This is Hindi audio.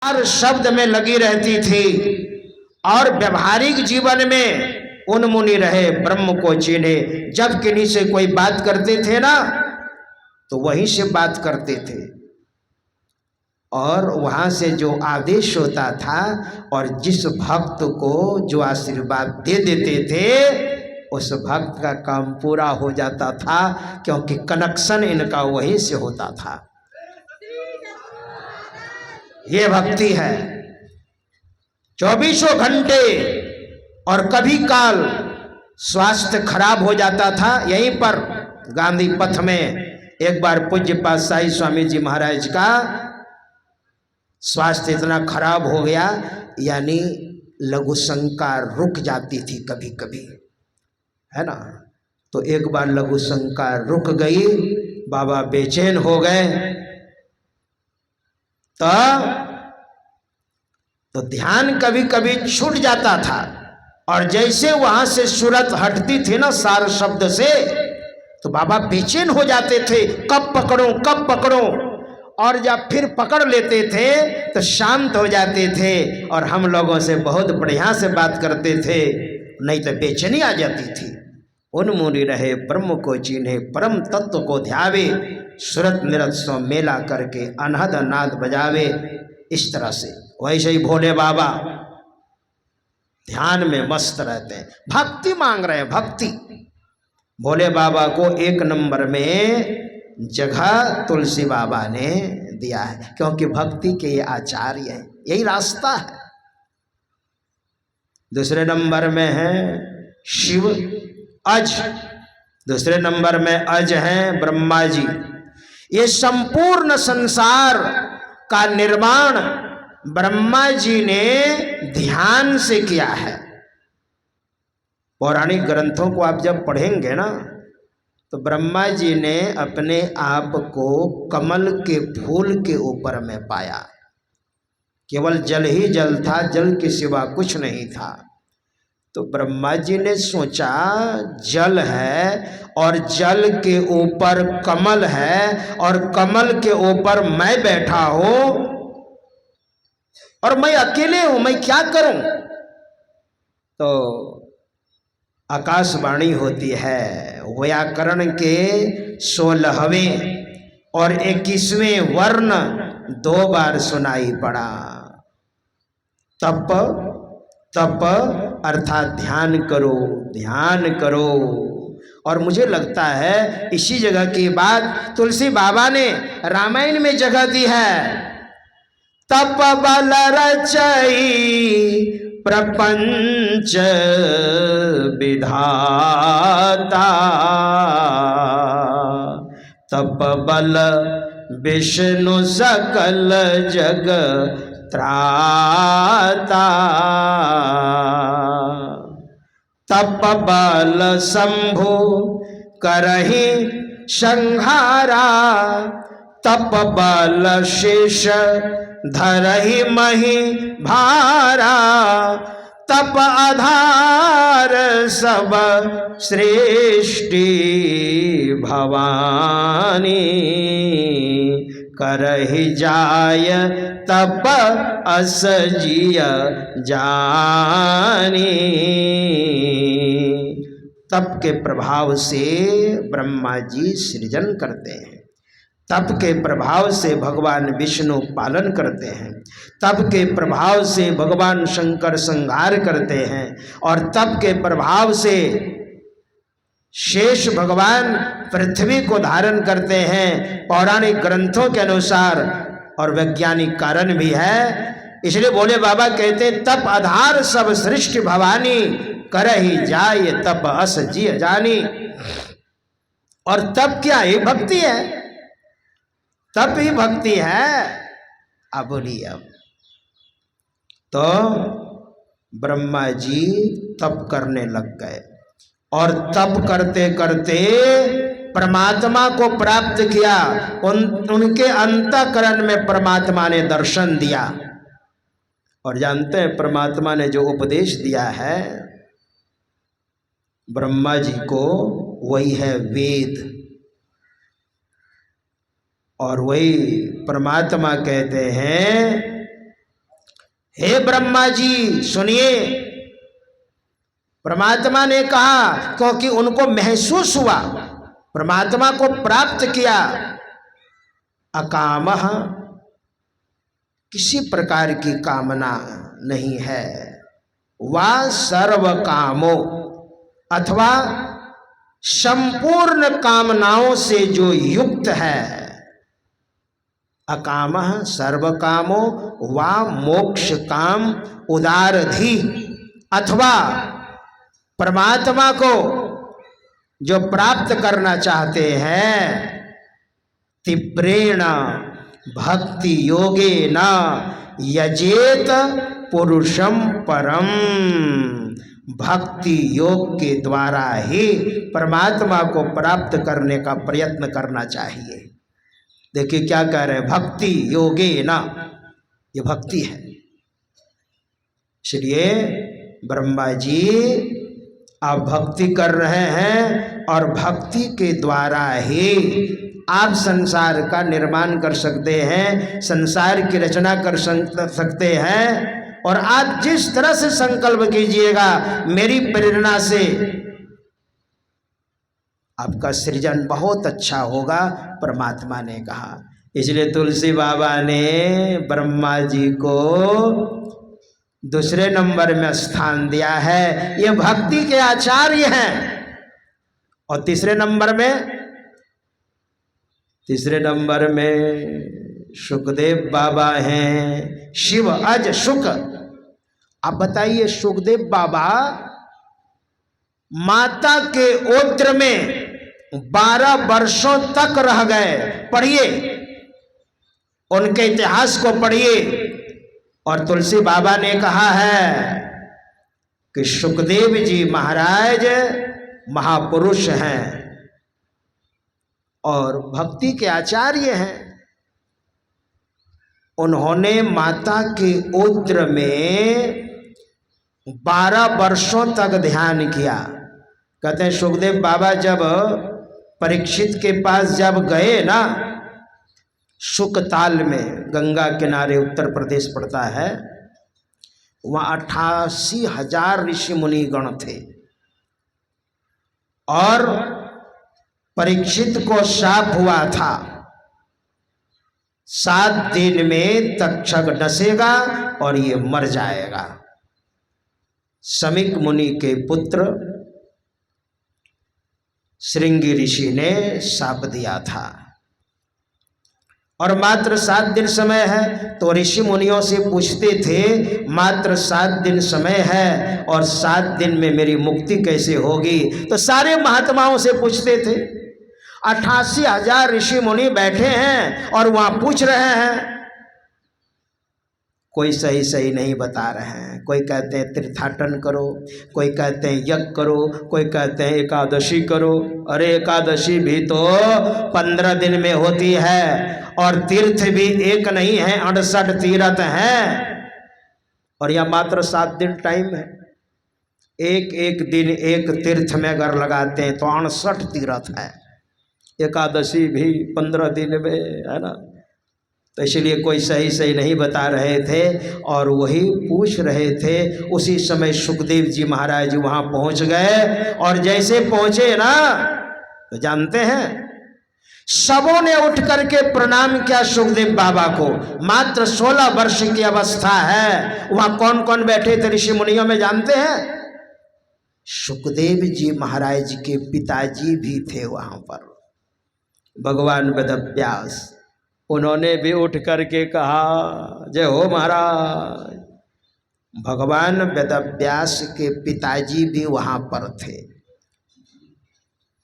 हर शब्द में लगी रहती थी और व्यवहारिक जीवन में उन मुनि रहे ब्रह्म को चीने। जब किन्हीं से कोई बात करते थे ना तो वहीं से बात करते थे और वहां से जो आदेश होता था और जिस भक्त को जो आशीर्वाद दे देते थे उस भक्त का काम पूरा हो जाता था, क्योंकि कनेक्शन इनका वहीं से होता था। ये भक्ति है। 24 घंटे। और कभी काल स्वास्थ्य खराब हो जाता था यहीं पर गांधी पथ में। एक बार पूज्य पातशाही स्वामी जी महाराज का स्वास्थ्य इतना खराब हो गया, यानी लघु शंका रुक जाती थी कभी कभी, है ना। तो एक बार लघु शंका रुक गई, बाबा बेचैन हो गए। तो ध्यान कभी कभी छूट जाता था और जैसे वहां से सूरत हटती थी ना सार शब्द से, तो बाबा बेचैन हो जाते थे, कब पकड़ूं कब पकड़ूं। और जब फिर पकड़ लेते थे तो शांत हो जाते थे और हम लोगों से बहुत बढ़िया से बात करते थे, नहीं तो बेचैनी आ जाती थी। उन मुनि रहे ब्रह्म को चीन्हे, परम तत्व को ध्यावे, सुरत निरत सो मेला करके अनहद नाद बजावे। इस तरह से वैसे ही भोले बाबा ध्यान में मस्त रहते हैं, भक्ति मांग रहे हैं, भक्ति। भोले बाबा को 1 नंबर में जगह तुलसी बाबा ने दिया है, क्योंकि भक्ति के ये आचार्य हैं, यही रास्ता है। दूसरे नंबर में है शिव अज, दूसरे नंबर में अज हैं ब्रह्मा जी। ये संपूर्ण संसार का निर्माण ब्रह्मा जी ने ध्यान से किया है। पौराणिक ग्रंथों को आप जब पढ़ेंगे ना तो ब्रह्मा जी ने अपने आप को कमल के फूल के ऊपर में पाया। केवल जल ही जल था, जल के सिवा कुछ नहीं था। तो ब्रह्मा जी ने सोचा जल है और जल के ऊपर कमल है और कमल के ऊपर मैं बैठा हूं और मैं अकेले हूं, मैं क्या करूं। तो आकाशवाणी होती है, व्याकरण के 16वें और 21वें वर्ण 2 बार सुनाई पड़ा। तप तप अर्थात ध्यान करो, ध्यान करो। और मुझे लगता है इसी जगह की बात तुलसी बाबा ने रामायण में जगह दी है। तप बल रचई प्रपंच विधाता, तप बल विष्णु सकल जग त्राता, तप बल शंभु करहि संहारा, तप बल शेष धरहि मही भारा, तप आधार सब सृष्टि भवानी, करहि जाय तप अस जिय जानी। तप के प्रभाव से ब्रह्मा जी सृजन करते हैं, तप के प्रभाव से भगवान विष्णु पालन करते हैं, तप के प्रभाव से भगवान शंकर संहार करते हैं और तप के प्रभाव से शेष भगवान पृथ्वी को धारण करते हैं, पौराणिक ग्रंथों के अनुसार। और वैज्ञानिक कारण भी है, इसलिए भोले बाबा कहते तप आधार सब सृष्टि भवानी, करहि जाय तप अस जिय जानी। और तप क्या है? भक्ति है, तप ही भक्ति है। अब बोलिए। अब तो ब्रह्मा जी तप करने लग गए और तप करते करते परमात्मा को प्राप्त किया। उनके अंतःकरण में परमात्मा ने दर्शन दिया। और जानते हैं परमात्मा ने जो उपदेश दिया है ब्रह्मा जी को, वही है वेद। और वही परमात्मा कहते हैं हे ब्रह्मा जी सुनिए। परमात्मा ने कहा, क्योंकि उनको महसूस हुआ, परमात्मा को प्राप्त किया। अकामः, किसी प्रकार की कामना नहीं है। वा सर्व कामो, अथवा संपूर्ण कामनाओं से जो युक्त है। अकामः सर्व कामो वा मोक्ष काम उदारधि, अथवा परमात्मा को जो प्राप्त करना चाहते हैं। तीव्रेण भक्ति योगेन यजेत पुरुषम परम, भक्ति योग के द्वारा ही परमात्मा को प्राप्त करने का प्रयत्न करना चाहिए। देखिए क्या कह रहे हैं, भक्ति योगेन, ये भक्ति है। इसलिए ब्रह्मा जी आप भक्ति कर रहे हैं और भक्ति के द्वारा ही आप संसार का निर्माण कर सकते हैं, संसार की रचना कर सकते हैं। और आप जिस तरह से संकल्प कीजिएगा मेरी प्रेरणा से आपका सृजन बहुत अच्छा होगा, परमात्मा ने कहा। इसलिए तुलसी बाबा ने ब्रह्मा जी को दूसरे नंबर में स्थान दिया है। ये भक्ति के आचार्य हैं। और तीसरे नंबर में सुखदेव बाबा हैं, शिव अज शुक। अब बताइए, सुखदेव बाबा माता के ओत्र में 12 वर्षों तक रह गए। पढ़िए, उनके इतिहास को पढ़िए। और तुलसी बाबा ने कहा है कि सुखदेव जी महाराज महापुरुष हैं और भक्ति के आचार्य हैं। उन्होंने माता के ओत्र में 12 वर्षों तक ध्यान किया। कहते हैं सुखदेव बाबा जब परीक्षित के पास जब गए ना, शुकताल में, गंगा किनारे उत्तर प्रदेश पड़ता है, वहाँ 88,000 ऋषि मुनि गण थे। और परीक्षित को शाप हुआ था 7 दिन में तक्षक डसेगा और ये मर जाएगा। समीक मुनि के पुत्र श्रृंगी ऋषि ने शाप दिया था। और मात्र 7 दिन समय है, तो ऋषि मुनियों से पूछते थे मात्र 7 दिन समय है और 7 दिन में मेरी मुक्ति कैसे होगी। तो सारे महात्माओं से पूछते थे। 88,000 ऋषि मुनि बैठे हैं और वहां पूछ रहे हैं, कोई सही नहीं बता रहे हैं। कोई कहते हैं तीर्थाटन करो, कोई कहते हैं यज्ञ करो, कोई कहते हैं एकादशी करो। अरे एकादशी भी तो 15 दिन में होती है और तीर्थ भी एक नहीं है, 68 तीर्थ हैं। और यह मात्र 7 दिन टाइम है। एक दिन एक तीर्थ में अगर लगाते हैं तो 68 तीर्थ है। एकादशी भी 15 दिन में है ना। तो इसलिए कोई सही नहीं बता रहे थे और वही पूछ रहे थे। उसी समय सुखदेव जी महाराज वहाँ पहुँच गए। और जैसे पहुँचे ना, तो जानते हैं सबों ने उठ करके प्रणाम किया सुखदेव बाबा को। मात्र 16 वर्ष की अवस्था है। वहाँ कौन कौन बैठे थे ऋषि मुनियों में जानते हैं? सुखदेव जी महाराज के पिताजी भी थे वहाँ पर, भगवान वेदव्यास। उन्होंने भी उठ करके कहा जय हो महाराज। भगवान वेदव्यास के पिताजी भी वहाँ पर थे।